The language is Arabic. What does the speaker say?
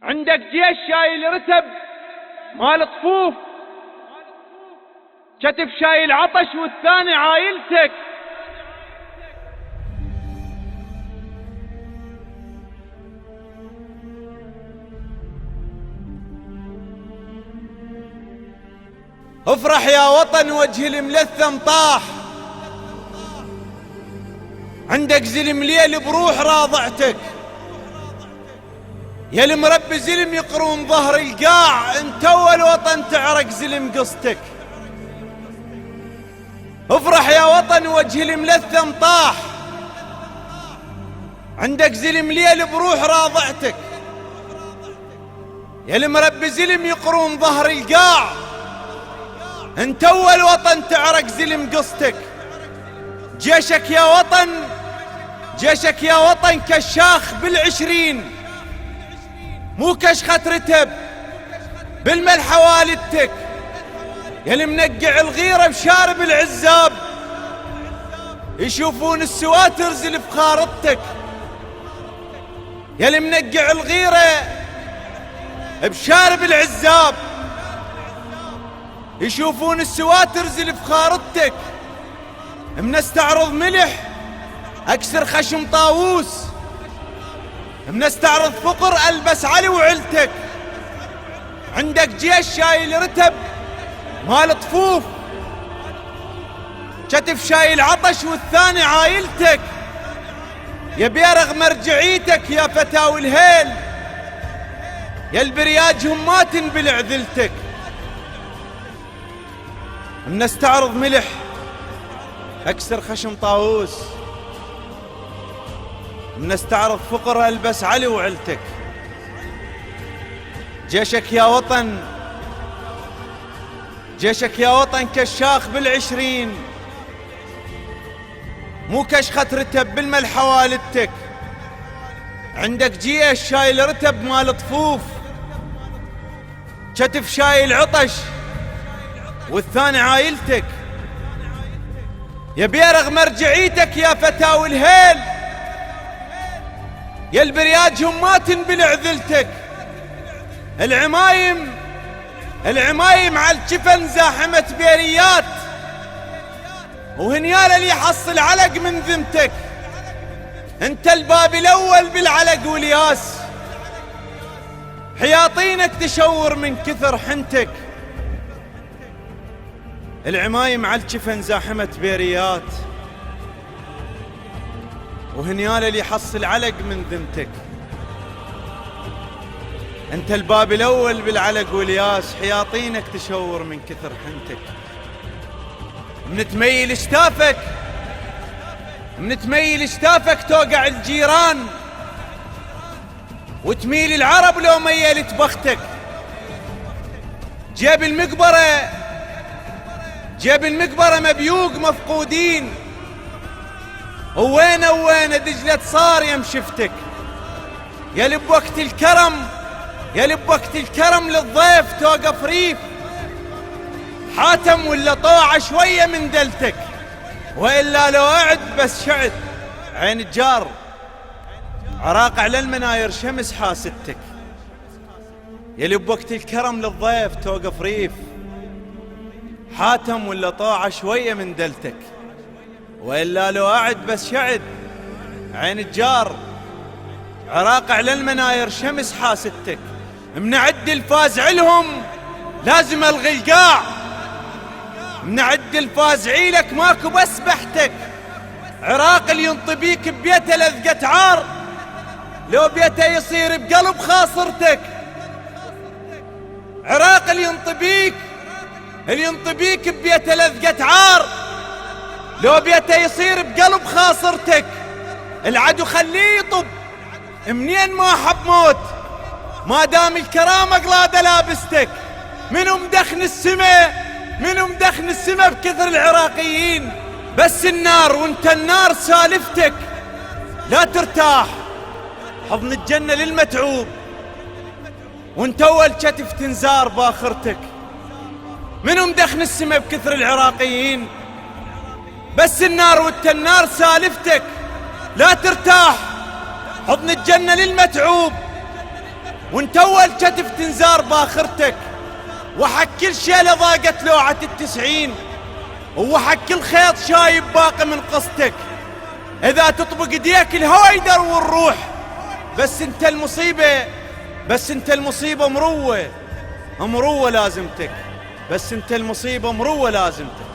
عندك جيش شايل رتب مال طفوف، كتف شايل عطش والثاني عايلتك. افرح يا وطن وجه الملثم طاح، عندك زلم ليل بروح راضعتك، يا المربي زلم يقرون ظهر القاع، انت اول وطن تعرق زلم قصتك. افرح يا وطن وجه الملثم طاح، عندك زلم ليل بروح راضعتك، يا المربي زلم يقرون ظهر القاع، انت اول وطن تعرق زلم قصتك. جيشك يا وطن، جيشك يا وطن كشاخ بالعشرين، مو كشخة رتب بالملحة والدتك، يا المنقع الغيرة بشارب العزاب، يشوفون السواتر زلف خارطتك، يا المنقع الغيرة بشارب العزاب، يشوفون السواتر زلف خارطتك. من استعرض ملح اكسر خشم طاووس، من استعرض فقر البس علي وعلتك، عندك جيش شايل رتب مال طفوف، كتف شايل عطش والثاني عايلتك، يا بيرغ مرجعيتك يا فتاوي الهيل، يا البرياج ما تنبلع ذلتك. من استعرض ملح اكسر خشم طاووس، من استعرض فقر البس علي وعلتك. جيشك يا وطن، جيشك يا وطن كشاخ بالعشرين، مو كشخة رتب بالملحة والدتك، عندك جيش شايل رتب مال طفوف، كتف شايل عطش والثاني عايلتك، يا بيرغ مرجعيتك يا فتاوي الهيل، يا البرياج ما تنبلع ذلتك. العمايم على الجفن زاحمة بيريات، وهنيال اللي يحصل علق من ذمتك، انت الباب الاول بالعلق والياس، حياطينك تشور من كثر حنتك. العمايم على الجفن زاحمة بيريات، وهنيال اللي يحصل علق من ذمتك، انت الباب الاول بالعلق والياس، حياطينك تشور من كثر حنتك. من تميل اشتافك توقع الجيران، وتميل العرب لو ميلت بختك. جيب المقبرة مبيوق مفقودين، وين دجلة صار يم شفتك. يا لب وقت الكرم للضيف توقف ريف، حاتم ولا طوعة شوية من دلتك، وإلا لو أعد بس شعد عين الجار، عراق على المناير شمس حاستك. يا لب وقت الكرم للضيف توقف ريف، حاتم ولا طوعة شوية من دلتك، وإلا لو أعد بس شعد عين الجار، عراق على المناير شمس حاستك. منعد الفازع لهم لازم الغي القاع، منعد الفازعي لك ماكو بس بحتك. عراق اللي ينطبيك ببيته لذقة عار، لو بيته يصير بقلب خاصرتك. عراق اللي ينطبيك ببيته لذقة عار، لو بيته يصير بقلب خاصرتك. العدو خليه يطب منين ما حب موت، ما دام الكرامة قلادة لابستك. منو مدخن السما بكثر العراقيين، بس النار وانت النار سالفتك. لا ترتاح حضن الجنة للمتعوب، وانت اول كتف تنزار باخرتك. منو مدخن السما بكثر العراقيين، بس النار وانت النار سالفتك. لا ترتاح حضن الجنة للمتعوب، وانت اول كتف تنزار باخرتك، وحق كل شيله ضاقت لوعة التسعين، وحق كل خيط شايب باقي من قصتك. اذا تطبق ايديك الهوى يدرو الروح، بس انت المصيبة مروة لازمتك، بس انت المصيبة مروة لازمتك.